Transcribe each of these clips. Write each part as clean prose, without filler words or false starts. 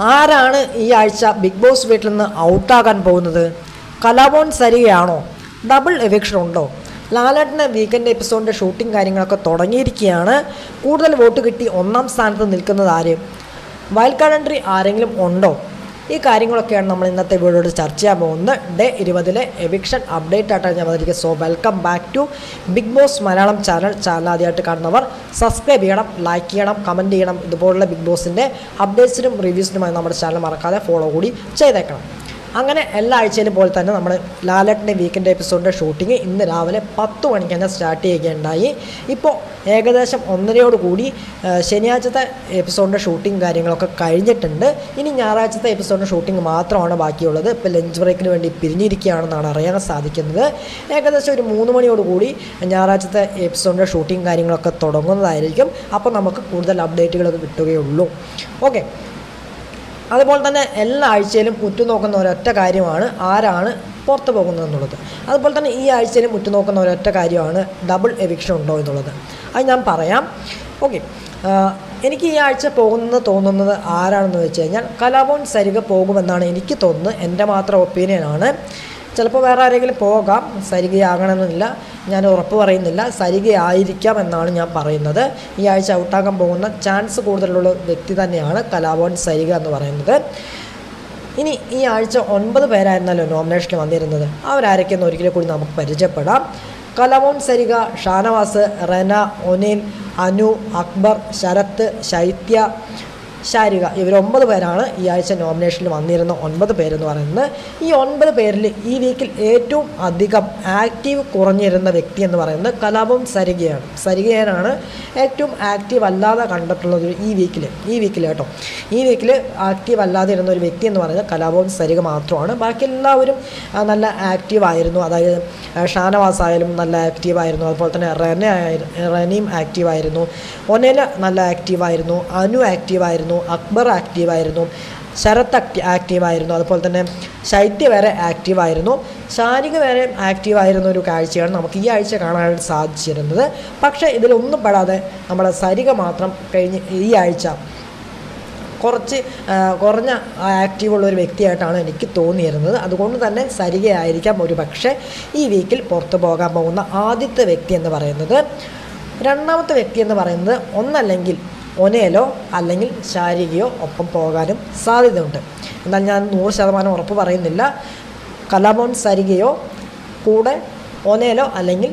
ആരാണ് ഈ ആഴ്ച ബിഗ് ബോസ് വീട്ടിൽ നിന്ന് ഔട്ടാകാൻ പോകുന്നത്? കലാഭവൻ സരികയാണോ? ഡബിൾ എവിക്ഷൻ ഉണ്ടോ? ലാലേട്ടൻ്റെ വീക്കെൻഡ് എപ്പിസോഡിൻ്റെ ഷൂട്ടിംഗ് കാര്യങ്ങളൊക്കെ തുടങ്ങിയിരിക്കുകയാണ്. കൂടുതൽ വോട്ട് കിട്ടി ഒന്നാം സ്ഥാനത്ത് നിൽക്കുന്നത് ആര്? വൈൽഡ് കാർഡ് എൻട്രി ആരെങ്കിലും ഉണ്ടോ? ഈ കാര്യങ്ങളൊക്കെയാണ് നമ്മൾ ഇന്നത്തെ വീഡിയോയിൽ ചർച്ച ചെയ്യാൻ പോകുന്നത്. ഡേ 20 എവിക്ഷൻ അപ്ഡേറ്റ് ആയിട്ടാണ് ഞാൻ വന്നിരിക്കുന്നത്. So welcome back to Bigg Boss Malayalam channel ആദ്യമായിട്ട് കാണുന്നവർ സബ്സ്ക്രൈബ് ചെയ്യണം, ലൈക്ക് ചെയ്യണം, കമൻറ്റ് ചെയ്യണം. ഇതുപോലുള്ള ബിഗ് ബോസിൻ്റെ അപ്ഡേറ്റ്സിനും റിവ്യൂസിനുമായി നമ്മുടെ ചാനൽ മറക്കാതെ ഫോളോ കൂടി ചെയ്തേക്കണം. അങ്ങനെ എല്ലാ ആഴ്ചയിലും പോലെ തന്നെ നമ്മൾ ലാലേട്ടൻ്റെ വീക്കെൻഡ് എപ്പിസോഡിൻ്റെ ഷൂട്ടിംഗ് ഇന്ന് രാവിലെ 10 മണിക്ക് തന്നെ സ്റ്റാർട്ട് ചെയ്യുകയുണ്ടായി. ഇപ്പോൾ ഏകദേശം 1:30 ശനിയാഴ്ചത്തെ എപ്പിസോഡിൻ്റെ ഷൂട്ടിംഗ് കാര്യങ്ങളൊക്കെ കഴിഞ്ഞിട്ടുണ്ട്. ഇനി ഞായറാഴ്ചത്തെ എപ്പിസോഡിൻ്റെ ഷൂട്ടിംഗ് മാത്രമാണ് ബാക്കിയുള്ളത്. ഇപ്പോൾ ലഞ്ച് ബ്രേക്കിന് വേണ്ടി പിരിഞ്ഞിരിക്കുകയാണെന്നാണ് അറിയാൻ സാധിക്കുന്നത്. ഏകദേശം ഒരു 3 മണിയോടുകൂടി ഞായറാഴ്ചത്തെ എപ്പിസോഡിൻ്റെ ഷൂട്ടിംഗ് കാര്യങ്ങളൊക്കെ തുടങ്ങുന്നതായിരിക്കും. അപ്പോൾ നമുക്ക് കൂടുതൽ അപ്ഡേറ്റുകളൊക്കെ കിട്ടുകയുള്ളൂ. ഓക്കെ, അതുപോലെ തന്നെ എല്ലാ ആഴ്ചയിലും ഉറ്റുനോക്കുന്ന ഒരൊറ്റ കാര്യമാണ് ആരാണ് പുറത്ത് പോകുന്നതെന്നുള്ളത്. അതുപോലെ തന്നെ ഈ ആഴ്ചയിലും ഉറ്റുനോക്കുന്ന ഒരൊറ്റ കാര്യമാണ് ഡബിൾ എവിക്ഷൻ ഉണ്ടോ എന്നുള്ളത്. അത് ഞാൻ പറയാം. ഓക്കെ, എനിക്ക് ഈ ആഴ്ച തോന്നുന്നത് ആരാണെന്ന് വെച്ച് കഴിഞ്ഞാൽ കലാഭവൻ സരിക പോകുമെന്നാണ് എനിക്ക് തോന്നുന്നത്. എൻ്റെ മാത്രം ഒപ്പീനിയനാണ്. ചിലപ്പോൾ വേറെ ആരെങ്കിലും പോകാം, സരികയാകണമെന്നില്ല, ഞാൻ ഉറപ്പ് പറയുന്നില്ല. സരികയായിരിക്കാം എന്നാണ് ഞാൻ പറയുന്നത്. ഈ ആഴ്ച ഔട്ടാകാൻ പോകുന്ന ചാൻസ് കൂടുതലുള്ള വ്യക്തി തന്നെയാണ് കലാഭവൻ സരിക എന്ന് പറയുന്നത്. ഇനി ഈ ആഴ്ച 9 പേരായിരുന്നല്ലോ നോമിനേഷന് വന്നിരുന്നത്. അവരാരൊക്കെയെന്ന് ഒരിക്കലും കൂടി നമുക്ക് പരിചയപ്പെടാം. കലാഭവൻ സരിക, ഷാനവാസ്, റെന, ഒനിൽ, അനു, അക്ബർ, ശരത്ത്, ശൈത്യ, ശാരിക, ഇവർ 9 പേരാണ് ഈ ആഴ്ച നോമിനേഷനിൽ വന്നിരുന്ന 9 പേരെന്ന് പറയുന്നത്. ഈ 9 പേരിൽ ഈ വീക്കിൽ ഏറ്റവും അധികം ആക്റ്റീവ് കുറഞ്ഞിരുന്ന വ്യക്തി എന്ന് പറയുന്നത് കലാഭവൻ സരികയാണ്. സരികയാണ് ഏറ്റവും ആക്റ്റീവ് അല്ലാതെ കണ്ടിട്ടുള്ളത് ഈ വീക്കിൽ കേട്ടോ. ഈ വീക്കിൽ ആക്റ്റീവ് അല്ലാതെ ഇരുന്ന ഒരു വ്യക്തി എന്ന് പറയുന്നത് കലാഭവൻ സരിക മാത്രമാണ്. ബാക്കി എല്ലാവരും നല്ല ആക്റ്റീവായിരുന്നു. അതായത് ഷാനവാസ് ആയാലും നല്ല ആക്റ്റീവായിരുന്നു. അതുപോലെ തന്നെ റെനയും ആക്റ്റീവായിരുന്നു. ഒനേല നല്ല ആക്റ്റീവായിരുന്നു. അനു ആക്റ്റീവായിരുന്നു. അക്ബർ ആക്റ്റീവായിരുന്നു. ശരത്ത് ആക്റ്റീവായിരുന്നു. അതുപോലെ തന്നെ ശൈത്യ വരെ ആക്റ്റീവായിരുന്നു. ശാരിക വരെ ആക്റ്റീവായിരുന്ന ഒരു കാഴ്ചയാണ് നമുക്ക് ഈ ആഴ്ച കാണാനായിട്ട് സാധിച്ചിരുന്നത്. പക്ഷേ ഇതിലൊന്നും പെടാതെ നമ്മുടെ സരിക മാത്രം ഈ ആഴ്ച കുറഞ്ഞ ആക്റ്റീവുള്ള ഒരു വ്യക്തിയായിട്ടാണ് എനിക്ക് തോന്നിയിരുന്നത്. അതുകൊണ്ട് തന്നെ സരികയായിരിക്കാം ഒരു പക്ഷേ ഈ വീക്കിൽ പുറത്തു പോകാൻ പോകുന്ന ആദ്യത്തെ വ്യക്തി എന്ന് പറയുന്നത്. രണ്ടാമത്തെ വ്യക്തി എന്ന് പറയുന്നത് ഒന്നല്ലെങ്കിൽ ഒനേലോ അല്ലെങ്കിൽ ശാരികയോ ഒപ്പം പോകാനും സാധ്യതയുണ്ട്. എന്നാൽ ഞാൻ 100% ഉറപ്പ് പറയുന്നില്ല. കലാഭവൻ സരികയോ കൂടെ ഒനേലോ അല്ലെങ്കിൽ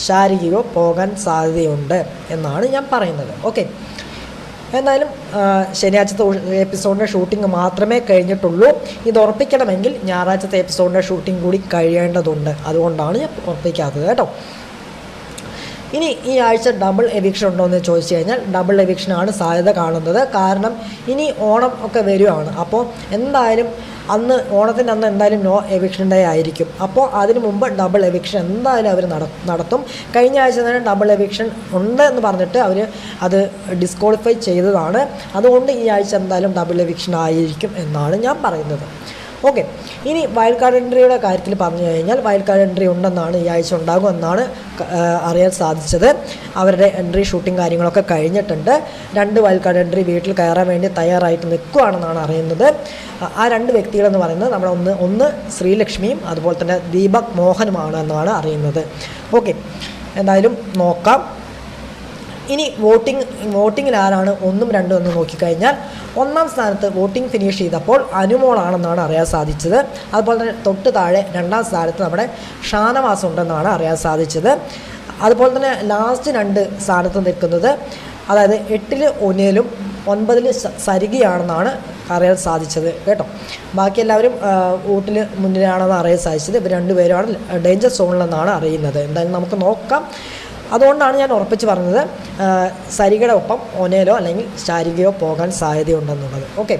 ശാരികയോ പോകാൻ സാധ്യതയുണ്ട് എന്നാണ് ഞാൻ പറയുന്നത്. ഓക്കെ, എന്തായാലും ശനിയാഴ്ചത്തെ എപ്പിസോഡിൻ്റെ ഷൂട്ടിംഗ് മാത്രമേ കഴിഞ്ഞിട്ടുള്ളൂ. ഇത് ഉറപ്പിക്കണമെങ്കിൽ ഞായറാഴ്ചത്തെ എപ്പിസോഡിൻ്റെ ഷൂട്ടിംഗ് കൂടി കഴിയേണ്ടതുണ്ട്. അതുകൊണ്ടാണ് ഞാൻ ഉറപ്പിക്കാത്തത് കേട്ടോ. ഇനി ഈ ആഴ്ച ഡബിൾ എവിക്ഷൻ ഉണ്ടോ എന്ന് ചോദിച്ചു കഴിഞ്ഞാൽ ഡബിൾ എവിക്ഷനാണ് സാധ്യത കാണുന്നത്. കാരണം ഇനി ഓണം ഒക്കെ വരുവാണ്. അപ്പോൾ എന്തായാലും ഓണത്തിൻ്റെ അന്ന് എന്തായാലും നോ എവിക്ഷൻ ഡേ ആയിരിക്കും. അപ്പോൾ അതിന് മുമ്പ് ഡബിൾ എവിക്ഷൻ എന്തായാലും അവർ നടത്തും. കഴിഞ്ഞ ആഴ്ച തന്നെ ഡബിൾ എവിക്ഷൻ ഉണ്ട് എന്ന് പറഞ്ഞിട്ട് അവർ അത് ഡിസ്ക്വാളിഫൈ ചെയ്തതാണ്. അതുകൊണ്ട് ഈ ആഴ്ച എന്തായാലും ഡബിൾ എവിക്ഷൻ ആയിരിക്കും എന്നാണ് ഞാൻ പറയുന്നത്. ഓക്കെ, ഇനി വൈൽഡ് കാർഡ് എൻട്രിയുടെ കാര്യത്തിൽ പറഞ്ഞു കഴിഞ്ഞാൽ വൈൽഡ് കാർഡ് എൻട്രി ഉണ്ടെന്നാണ് ഈ ആഴ്ച ഉണ്ടാകുമെന്നാണ് അറിയാൻ സാധിച്ചത്. അവരുടെ എൻട്രി ഷൂട്ടിംഗ് കാര്യങ്ങളൊക്കെ കഴിഞ്ഞിട്ടുണ്ട്. 2 വൈൽഡ് കാർഡ് എൻട്രി വീട്ടിൽ കയറാൻ വേണ്ടി തയ്യാറായിട്ട് നിൽക്കുകയാണെന്നാണ് അറിയുന്നത്. ആ 2 വ്യക്തികളെന്ന് പറയുന്നത് നമ്മുടെ ഒന്ന് ശ്രീലക്ഷ്മിയും അതുപോലെ തന്നെ ദീപക് മോഹനുമാണ് എന്നാണ് അറിയുന്നത്. ഓക്കെ, എന്തായാലും നോക്കാം. ഇനി വോട്ടിങ്ങിൽ ആരാണ് 1ഉം 2ഉം എന്ന് നോക്കിക്കഴിഞ്ഞാൽ ഒന്നാം സ്ഥാനത്ത് വോട്ടിംഗ് ഫിനിഷ് ചെയ്തപ്പോൾ അനുമോളാണെന്നാണ് അറിയാൻ സാധിച്ചത്. അതുപോലെ തന്നെ തൊട്ട് താഴെ 2ാം സ്ഥാനത്ത് നമ്മുടെ ഷാനവാസ് ഉണ്ടെന്നാണ് അറിയാൻ സാധിച്ചത്. അതുപോലെ തന്നെ ലാസ്റ്റ് 2 സ്ഥാനത്ത് നിൽക്കുന്നത്, അതായത് 8ൽ ഒനേലും 9ൽ സരികയാണെന്നാണ് അറിയാൻ സാധിച്ചത് കേട്ടോ. ബാക്കി എല്ലാവരും വോട്ടിൽ മുന്നിലാണെന്ന് അറിയാൻ സാധിച്ചത്. ഇവർ 2 പേരുമാണ് ഡേഞ്ചർ സോണിലെന്നാണ് അറിയുന്നത്. എന്തായാലും നമുക്ക് നോക്കാം. അതുകൊണ്ടാണ് ഞാൻ ഉറപ്പിച്ച് പറഞ്ഞത് സരികയുടെ ഒപ്പം ഒനേലോ അല്ലെങ്കിൽ ശാരികയോ പോകാൻ സാധ്യതയുണ്ടെന്നുള്ളത്. ഓക്കെ,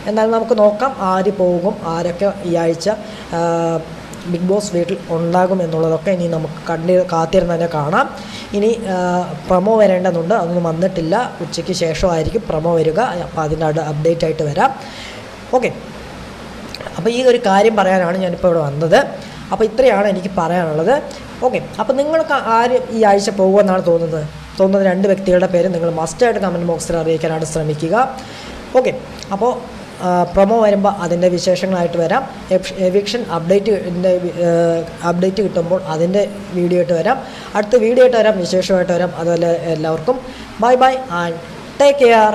എന്നാലും നമുക്ക് നോക്കാം ആര് പോകും, ആരൊക്കെ ഈ ആഴ്ച ബിഗ് ബോസ് വീട്ടിൽ ഉണ്ടാകും എന്നുള്ളതൊക്കെ ഇനി നമുക്ക് കാത്തിരുന്ന് തന്നെ കാണാം. ഇനി പ്രൊമോ വരേണ്ടതുണ്ട്, അതൊന്നും വന്നിട്ടില്ല. ഉച്ചയ്ക്ക് ശേഷമായിരിക്കും പ്രൊമോ വരിക. അപ്പോൾ അതിൻ്റെ അപ്ഡേറ്റ് ആയിട്ട് വരാം. ഓക്കെ, അപ്പോൾ ഈ ഒരു കാര്യം പറയാനാണ് ഞാനിപ്പോൾ ഇവിടെ വന്നത്. അപ്പോൾ ഇത്രയാണ് എനിക്ക് പറയാനുള്ളത്. ഓക്കെ, അപ്പോൾ നിങ്ങൾക്ക് ആര് ഈ ആഴ്ച പോകുമെന്നാണ് തോന്നുന്നത്? 2 വ്യക്തികളുടെ പേര് നിങ്ങൾ മസ്റ്റായിട്ട് കമൻറ്റ് ബോക്സിൽ അറിയിക്കാനായിട്ട് ശ്രമിക്കുക. ഓക്കെ, അപ്പോൾ പ്രൊമോ വരുമ്പോൾ അതിൻ്റെ വിശേഷങ്ങളായിട്ട് വരാം. എവിക്ഷൻ അപ്ഡേറ്റ് കിട്ടുമ്പോൾ അതിൻ്റെ വീഡിയോ ആയിട്ട് വരാം. അടുത്ത വീഡിയോ ആയിട്ട് വരാം, വിശേഷമായിട്ട് വരാം. അതുപോലെ എല്ലാവർക്കും ബൈ ആൻഡ് ടേക്ക് കെയർ.